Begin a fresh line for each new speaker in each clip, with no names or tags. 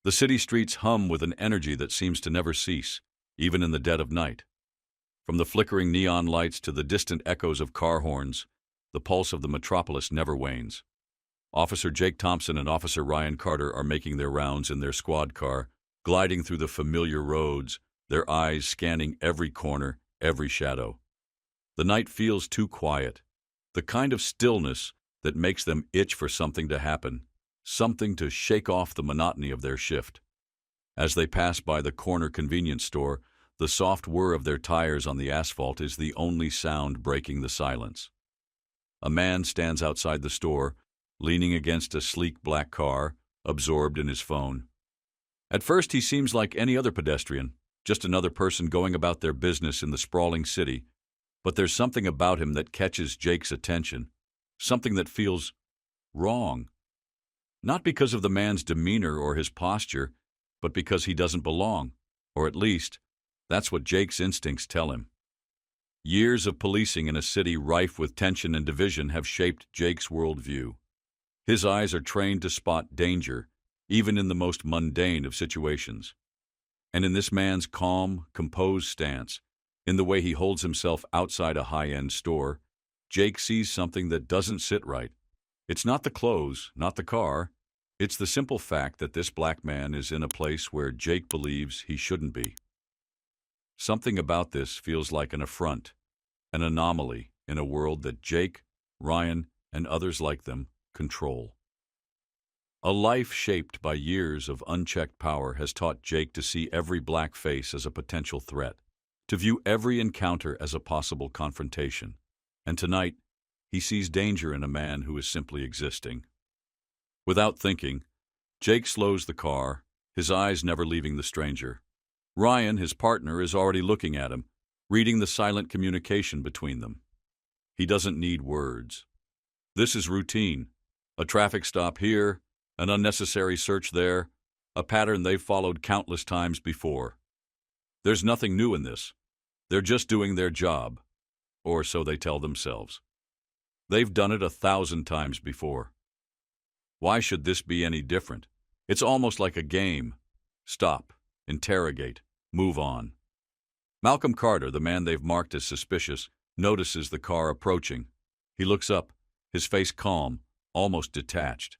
The city streets hum with an energy that seems to never cease, even in the dead of night. From the flickering neon lights to the distant echoes of car horns, the pulse of the metropolis never wanes. Officer Jake Thompson and Officer Ryan Carter are making their rounds in their squad car, gliding through the familiar roads, their eyes scanning every corner, every shadow. The night feels too quiet, the kind of stillness that makes them itch for something to happen, something to shake off the monotony of their shift. As they pass by the corner convenience store, the soft whir of their tires on the asphalt is the only sound breaking the silence. A man stands outside the store, leaning against a sleek black car, absorbed in his phone. At first he seems like any other pedestrian, just another person going about their business in the sprawling city, but there's something about him that catches Jake's attention, something that feels wrong. Not because of the man's demeanor or his posture, but because he doesn't belong, or at least, that's what Jake's instincts tell him. Years of policing in a city rife with tension and division have shaped Jake's worldview. His eyes are trained to spot danger, even in the most mundane of situations. And in this man's calm, composed stance, in the way he holds himself outside a high-end store, Jake sees something that doesn't sit right. It's not the clothes, not the car. It's the simple fact that this black man is in a place where Jake believes he shouldn't be. Something about this feels like an affront, an anomaly in a world that Jake, Ryan, and others like them control. A life shaped by years of unchecked power has taught Jake to see every black face as a potential threat, to view every encounter as a possible confrontation. And tonight, he sees danger in a man who is simply existing. Without thinking, Jake slows the car, his eyes never leaving the stranger. Ryan, his partner, is already looking at him, reading the silent communication between them. He doesn't need words. This is routine. A traffic stop here, an unnecessary search there, a pattern they've followed countless times before. There's nothing new in this. They're just doing their job, or so they tell themselves. They've done it 1,000 times before. Why should this be any different? It's almost like a game. Stop, interrogate, move on. Malcolm Carter, the man they've marked as suspicious, notices the car approaching. He looks up, his face calm, almost detached.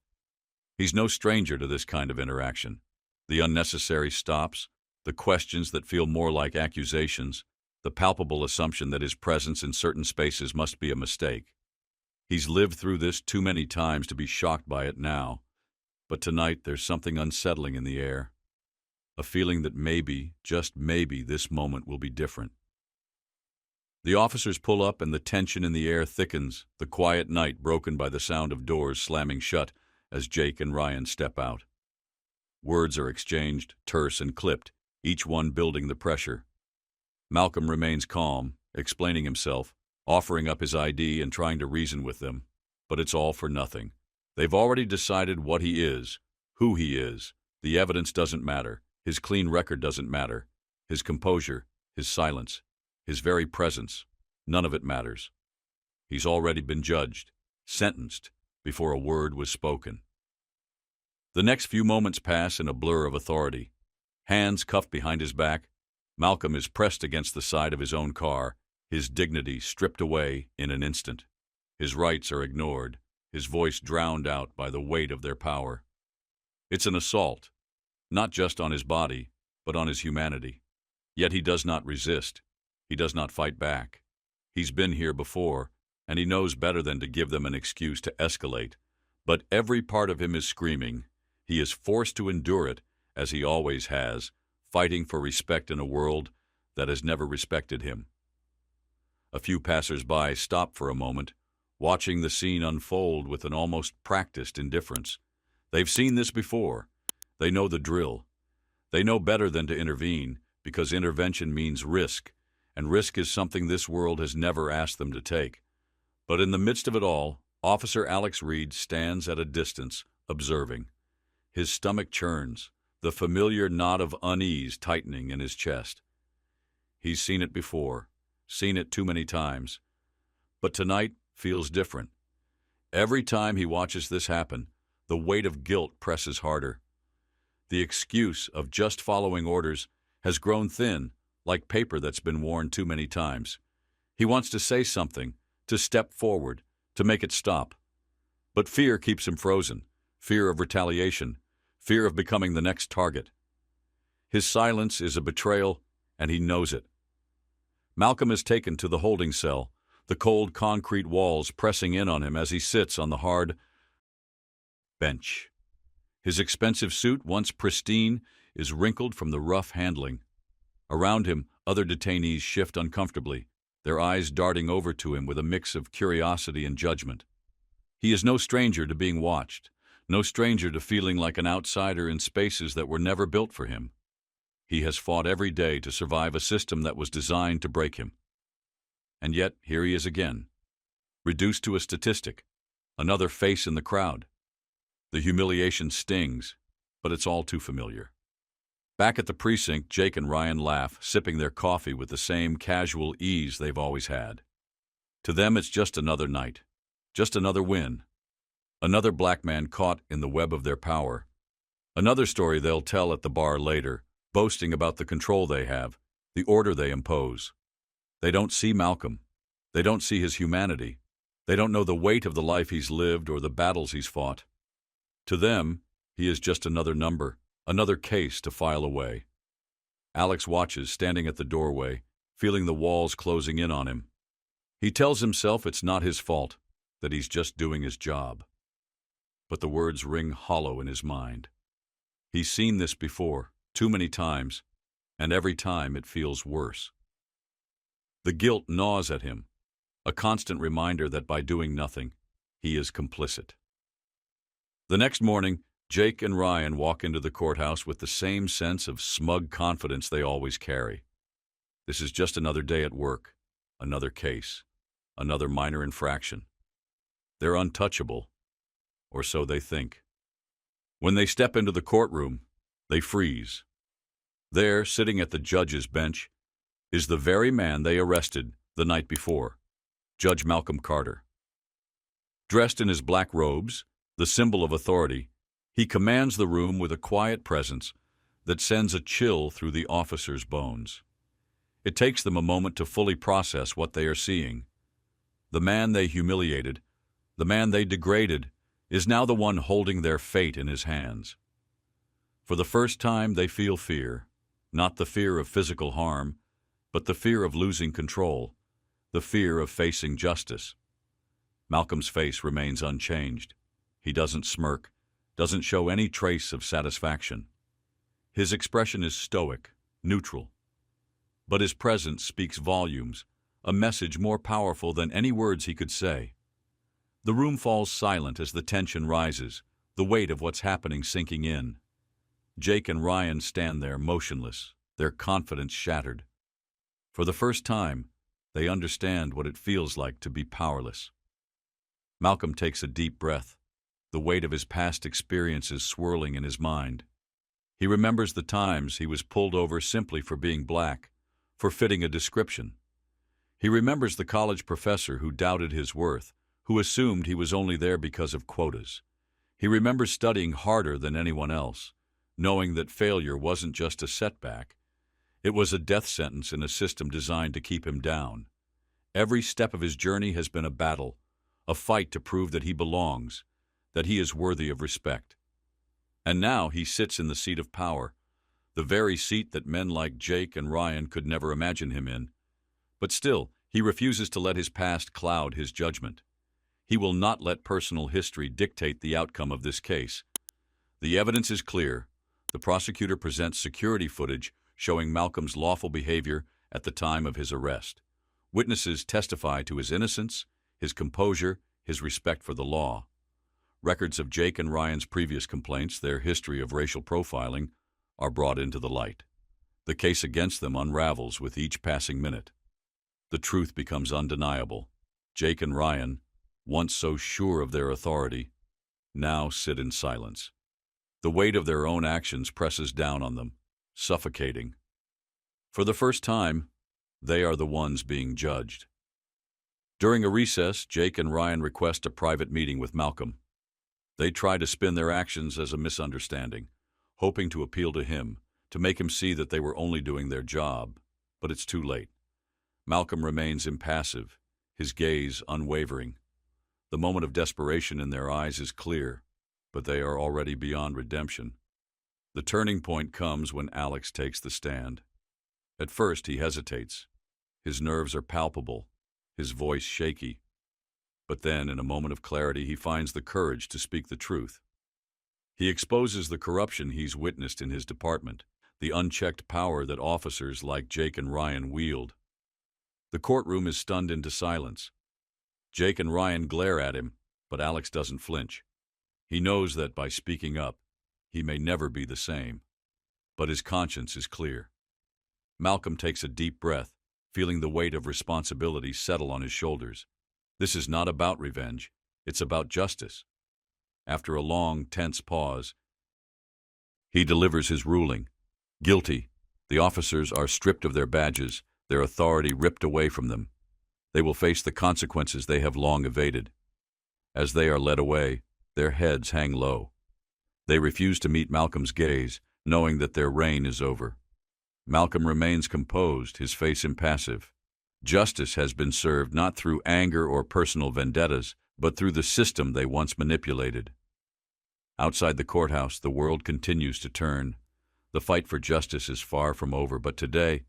He's no stranger to this kind of interaction. The unnecessary stops, the questions that feel more like accusations, the palpable assumption that his presence in certain spaces must be a mistake. He's lived through this too many times to be shocked by it now. But tonight there's something unsettling in the air. A feeling that maybe, just maybe, this moment will be different. The officers pull up and the tension in the air thickens, the quiet night broken by the sound of doors slamming shut as Jake and Ryan step out. Words are exchanged, terse and clipped, each one building the pressure. Malcolm remains calm, explaining himself, offering up his ID and trying to reason with them. But it's all for nothing. They've already decided what he is, who he is. The evidence doesn't matter. His clean record doesn't matter. His composure, his silence, his very presence, none of it matters. He's already been judged, sentenced, before a word was spoken. The next few moments pass in a blur of authority. Hands cuffed behind his back, Malcolm is pressed against the side of his own car, his dignity stripped away in an instant. His rights are ignored, his voice drowned out by the weight of their power. It's an assault, not just on his body, but on his humanity. Yet he does not resist. He does not fight back. He's been here before, and he knows better than to give them an excuse to escalate. But every part of him is screaming. He is forced to endure it, as he always has, fighting for respect in a world that has never respected him. A few passers-by stop for a moment, watching the scene unfold with an almost practiced indifference. They've seen this before. They know the drill. They know better than to intervene, because intervention means risk, and risk is something this world has never asked them to take. But in the midst of it all, Officer Alex Reed stands at a distance, observing. His stomach churns, the familiar knot of unease tightening in his chest. He's seen it before, seen it too many times. But tonight feels different. Every time he watches this happen, the weight of guilt presses harder. The excuse of just following orders has grown thin, like paper that's been worn too many times. He wants to say something, to step forward, to make it stop. But fear keeps him frozen. Fear of retaliation. Fear of becoming the next target. His silence is a betrayal, and he knows it. Malcolm is taken to the holding cell, the cold concrete walls pressing in on him as he sits on the hard bench. His expensive suit, once pristine, is wrinkled from the rough handling. Around him, other detainees shift uncomfortably, their eyes darting over to him with a mix of curiosity and judgment. He is no stranger to being watched, no stranger to feeling like an outsider in spaces that were never built for him. He has fought every day to survive a system that was designed to break him. And yet, here he is again, reduced to a statistic, another face in the crowd. The humiliation stings, but it's all too familiar. Back at the precinct, Jake and Ryan laugh, sipping their coffee with the same casual ease they've always had. To them, it's just another night, just another win, another black man caught in the web of their power, another story they'll tell at the bar later, boasting about the control they have, the order they impose. They don't see Malcolm. They don't see his humanity. They don't know the weight of the life he's lived or the battles he's fought. To them, he is just another number, another case to file away. Alex watches, standing at the doorway, feeling the walls closing in on him. He tells himself it's not his fault, that he's just doing his job. But the words ring hollow in his mind. He's seen this before, too many times, and every time it feels worse. The guilt gnaws at him, a constant reminder that by doing nothing, he is complicit. The next morning, Jake and Ryan walk into the courthouse with the same sense of smug confidence they always carry. This is just another day at work, another case, another minor infraction. They're untouchable, or so they think. When they step into the courtroom, they freeze. There, sitting at the judge's bench, is the very man they arrested the night before, Judge Malcolm Carter. Dressed in his black robes, the symbol of authority, he commands the room with a quiet presence that sends a chill through the officers' bones. It takes them a moment to fully process what they are seeing. The man they humiliated, the man they degraded, is now the one holding their fate in his hands. For the first time, they feel fear, not the fear of physical harm, but the fear of losing control, the fear of facing justice. Malcolm's face remains unchanged. He doesn't smirk, doesn't show any trace of satisfaction. His expression is stoic, neutral. But his presence speaks volumes, a message more powerful than any words he could say. The room falls silent as the tension rises, the weight of what's happening sinking in. Jake and Ryan stand there motionless, their confidence shattered. For the first time, they understand what it feels like to be powerless. Malcolm takes a deep breath, the weight of his past experiences swirling in his mind. He remembers the times he was pulled over simply for being black, for fitting a description. He remembers the college professor who doubted his worth, who assumed he was only there because of quotas. He remembers studying harder than anyone else, knowing that failure wasn't just a setback. It was a death sentence in a system designed to keep him down. Every step of his journey has been a battle, a fight to prove that he belongs, that he is worthy of respect. And now he sits in the seat of power, the very seat that men like Jake and Ryan could never imagine him in. But still, he refuses to let his past cloud his judgment. He will not let personal history dictate the outcome of this case. The evidence is clear. The prosecutor presents security footage showing Malcolm's lawful behavior at the time of his arrest. Witnesses testify to his innocence, his composure, his respect for the law. Records of Jake and Ryan's previous complaints, their history of racial profiling, are brought into the light. The case against them unravels with each passing minute. The truth becomes undeniable. Jake and Ryan, once so sure of their authority, now sit in silence. The weight of their own actions presses down on them, suffocating. For the first time, they are the ones being judged. During a recess, Jake and Ryan request a private meeting with Malcolm. They try to spin their actions as a misunderstanding, hoping to appeal to him, to make him see that they were only doing their job. But it's too late. Malcolm remains impassive, his gaze unwavering. The moment of desperation in their eyes is clear, but they are already beyond redemption. The turning point comes when Alex takes the stand. At first, he hesitates. His nerves are palpable, his voice shaky. But then, in a moment of clarity, he finds the courage to speak the truth. He exposes the corruption he's witnessed in his department, the unchecked power that officers like Jake and Ryan wield. The courtroom is stunned into silence. Jake and Ryan glare at him, but Alex doesn't flinch. He knows that by speaking up, he may never be the same. But his conscience is clear. Malcolm takes a deep breath, feeling the weight of responsibility settle on his shoulders. This is not about revenge, it's about justice. After a long, tense pause, he delivers his ruling. Guilty. The officers are stripped of their badges, their authority ripped away from them. They will face the consequences they have long evaded. As they are led away, their heads hang low. They refuse to meet Malcolm's gaze, knowing that their reign is over. Malcolm remains composed, his face impassive. Justice has been served not through anger or personal vendettas, but through the system they once manipulated. Outside the courthouse, the world continues to turn. The fight for justice is far from over, but today,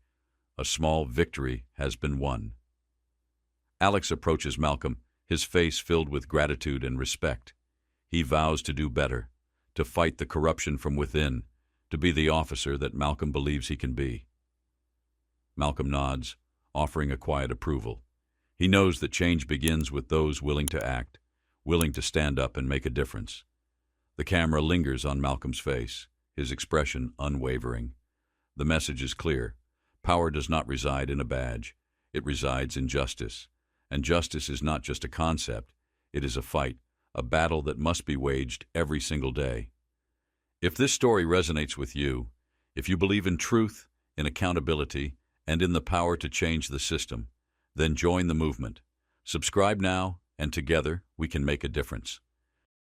a small victory has been won. Alex approaches Malcolm, his face filled with gratitude and respect. He vows to do better, to fight the corruption from within, to be the officer that Malcolm believes he can be. Malcolm nods, offering a quiet approval. He knows that change begins with those willing to act, willing to stand up and make a difference. The camera lingers on Malcolm's face, his expression unwavering. The message is clear. Power does not reside in a badge. It resides in justice. And justice is not just a concept. It is a fight, a battle that must be waged every single day. If this story resonates with you, if you believe in truth, in accountability, and in the power to change the system, then join the movement. Subscribe now, and together we can make a difference.